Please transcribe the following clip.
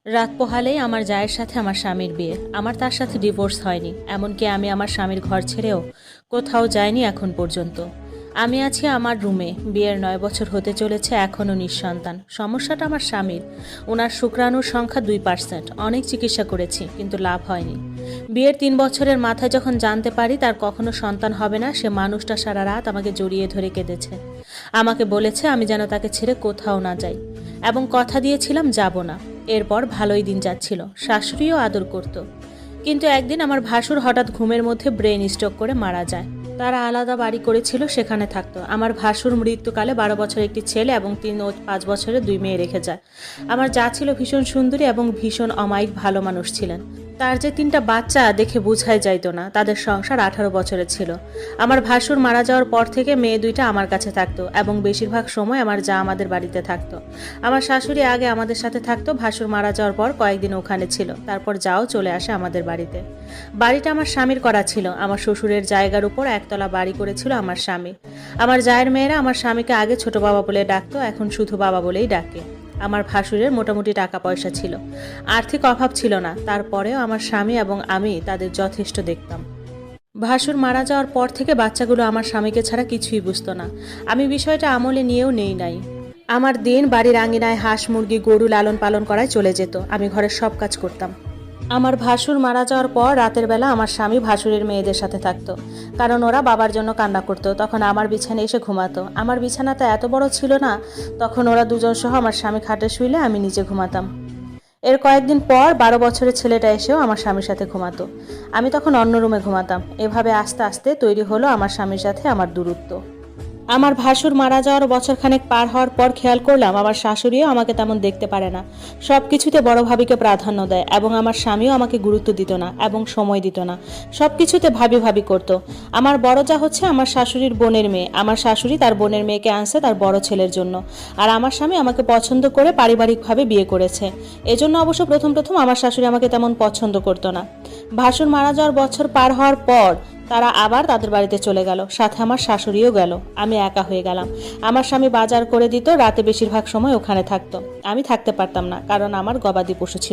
রাত পোহালেই আমার জায়ের সাথে আমার স্বামীর বিয়ে। আমার তার সাথে ডিভোর্স হয়নি, এমনকি আমি আমার স্বামীর ঘর ছেড়েও কোথাও যাইনি এখন পর্যন্ত। আমি আছি আমার রুমে। বিয়ের 9 বছর হতে চলেছে, এখনও নিঃসন্তান। সমস্যাটা আমার স্বামীর। ওনার শুক্রাণুর সংখ্যা 2%। অনেক চিকিৎসা করেছি, কিন্তু লাভ হয়নি। বিয়ের 3 বছরের মাথায় যখন জানতে পারি তার কখনো সন্তান হবে না, সে মানুষটা সারা রাত আমাকে জড়িয়ে ধরে কেঁদেছে। আমাকে বলেছে আমি যেন তাকে ছেড়ে কোথাও না যাই, এবং কথা দিয়েছিলাম যাব না। এরপর ভালোই দিন যাচ্ছিল, শাশুড়িও আদর করত। কিন্তু একদিন আমার ভাসুর হঠাৎ ঘুমের মধ্যে ব্রেন স্ট্রোক করে মারা যায়। তারা আলাদা বাড়ি করেছিল, সেখানে থাকতো। আমার ভাসুর মৃত্যুকালে 12 বছরের একটি ছেলে এবং 3 ও 5 বছরের 2 মেয়ে রেখে যায়। আমার যা ছিল ভীষণ সুন্দরী এবং ভীষণ অমায়িক ভালো মানুষ ছিলেন। তার যে 3টা বাচ্চা দেখে বোঝাই যাইতো না। তাদের সংসার 18 বছরের ছিল। আমার ভাসুর মারা যাওয়ার পর থেকে মেয়ে 2টা আমার কাছে থাকতো, এবং বেশিরভাগ সময় আমার যা আমাদের বাড়িতে থাকতো। আমার শাশুড়ি আগে আমাদের সাথে থাকতো, ভাসুর মারা যাওয়ার পর কয়েকদিন ওখানে ছিল, তারপর যাও চলে আসে আমাদের বাড়িতে। বাড়িটা আমার স্বামীর করা ছিল। আমার শ্বশুরের জায়গার উপর একতলা বাড়ি করেছিল আমার স্বামী। আমার জায়ের মেয়েরা আমার স্বামীকে আগে ছোট বাবা বলে ডাকতো, এখন শুধু বাবা বলেই ডাকে। আমার ভাসুরের মোটামুটি টাকা পয়সা ছিল, আর্থিক অভাব ছিল না। তারপরেও আমার স্বামী এবং আমি তাদের যথেষ্ট দেখতাম। ভাসুর মারা যাওয়ার পর থেকে বাচ্চাগুলো আমার স্বামীকে ছাড়া কিছুই বুঝতো না। আমি বিষয়টা আমলে নিয়েও নেই নাই। আমার দিন বাড়ির আঙিনায় হাঁস মুরগি গরু লালন পালন করায় চলে যেত। আমি ঘরের সব কাজ করতাম। আমার ভাসুর মারা যাওয়ার পর রাতের বেলা আমার স্বামী ভাসুরের মেয়েদের সাথে থাকতো, কারণ ওরা বাবার জন্য কান্না করতো। তখন আমার বিছানায় এসে ঘুমাতো। আমার বিছানাটা এত বড় ছিল না, তখন ওরা দুজন সহ আমার স্বামী খাটে শুইলে আমি নিচে ঘুমাতাম। এর কয়েকদিন পর 12 বছরের ছেলেটা এসেও আমার স্বামীর সাথে ঘুমাতো। আমি তখন অন্য রুমে ঘুমাতাম। এভাবে আস্তে আস্তে তৈরি হলো আমার স্বামীর সাথে আমার দূরত্ব। আমার ভাসুর মারা যাওয়ার বছরখানেক পার হওয়ার পর খেয়াল করলাম আমার শাশুড়িও আমাকে তেমন দেখতে পারে না। সব কিছুতে বড় ভাবিকে প্রাধান্য দেয়, এবং আমার স্বামীও আমাকে গুরুত্ব দিত না এবং সময় দিত না। সব কিছুতে ভাবি ভাবি করত। আমার বড় যা হচ্ছে আমার শাশুড়ির বোনের মেয়ে। আমার শাশুড়ি তার বোনের মেয়েকে আনছে তার বড় ছেলের জন্য, আর আমার স্বামী আমাকে পছন্দ করে পারিবারিকভাবে বিয়ে করেছে। এজন্য অবশ্য প্রথম প্রথম আমার শাশুড়ি আমাকে তেমন পছন্দ করতো না। ভাসুর মারা যাওয়ার বছর পার হওয়ার পর তারা আবার তাদের বাড়িতে চলে গেল, সাথে আমার শাশুড়িও গেল। আমি একা হয়ে গেলাম। আমার স্বামী বাজার করে দিত, রাতে বেশিরভাগ সময় ওখানে থাকতো। আমি থাকতে পারতাম না, কারণ আমার গবাদি পশু ছিল।